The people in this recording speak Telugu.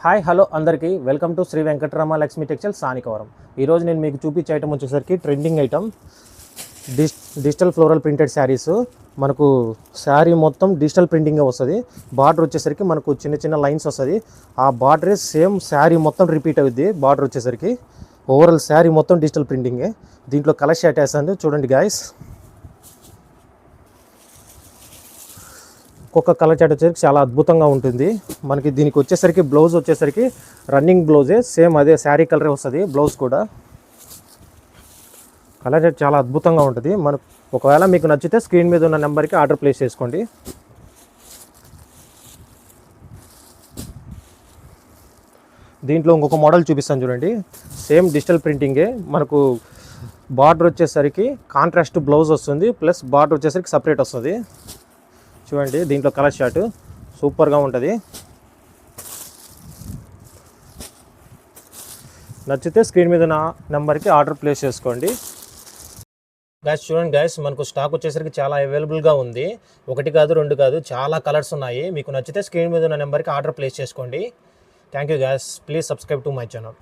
హాయ్ హలో అందరికీ welcome to Shri Venkatarama Lakshmi textile Sanikavaram. ఈరోజు నేను మీకు చూపించే ఐటమ్ వచ్చేసరికి trending item digital floral printed saris. మనకు శారీ మొత్తం డిజిటల్ ప్రింటింగే వస్తుంది. బార్డర్ వచ్చేసరికి మనకు చిన్న చిన్న లైన్స్ వస్తుంది. ఆ బార్డరే సేమ్ శారీ మొత్తం రిపీట్ అవుద్ది. బార్డర్ వచ్చేసరికి ఓవరాల్ శారీ మొత్తం డిజిటల్ ప్రింటింగే. దీంట్లో కలర్ షర్ట్ వేసాను చూడండి గాయస్. ఒక్కొక్క కలర్ చాట్ వచ్చేసరికి చాలా అద్భుతంగా ఉంటుంది. మనకి దీనికి వచ్చేసరికి బ్లౌజ్ వచ్చేసరికి రన్నింగ్ బ్లౌజే, సేమ్ అదే శారీ కలరే వస్తుంది. బ్లౌజ్ కూడా కలర్ చాట్ చాలా అద్భుతంగా ఉంటుంది. మనకు ఒకవేళ మీకు నచ్చితే స్క్రీన్ మీద ఉన్న నెంబర్కి ఆర్డర్ ప్లేస్ చేసుకోండి. దీంట్లో ఇంకొక మోడల్ చూపిస్తాను చూడండి. సేమ్ డిజిటల్ ప్రింటింగే. మనకు బార్డర్ వచ్చేసరికి కాంట్రాస్ట్ బ్లౌజ్ వస్తుంది, ప్లస్ బార్డర్ వచ్చేసరికి సపరేట్ వస్తుంది. చూడండి దీంట్లో కలర్ షార్ట్ సూపర్గా ఉంటుంది. నచ్చితే స్క్రీన్ మీద నా నెంబర్కి ఆర్డర్ ప్లేస్ చేసుకోండి. గ్యాస్ చూడండి గ్యాస్, మనకు స్టాక్ వచ్చేసరికి చాలా అవైలబుల్గా ఉంది. ఒకటి కాదు రెండు కాదు, చాలా కలర్స్ ఉన్నాయి. మీకు నచ్చితే స్క్రీన్ మీద ఉన్న నెంబర్కి ఆర్డర్ ప్లేస్ చేసుకోండి. Thank you guys. Please subscribe to my channel.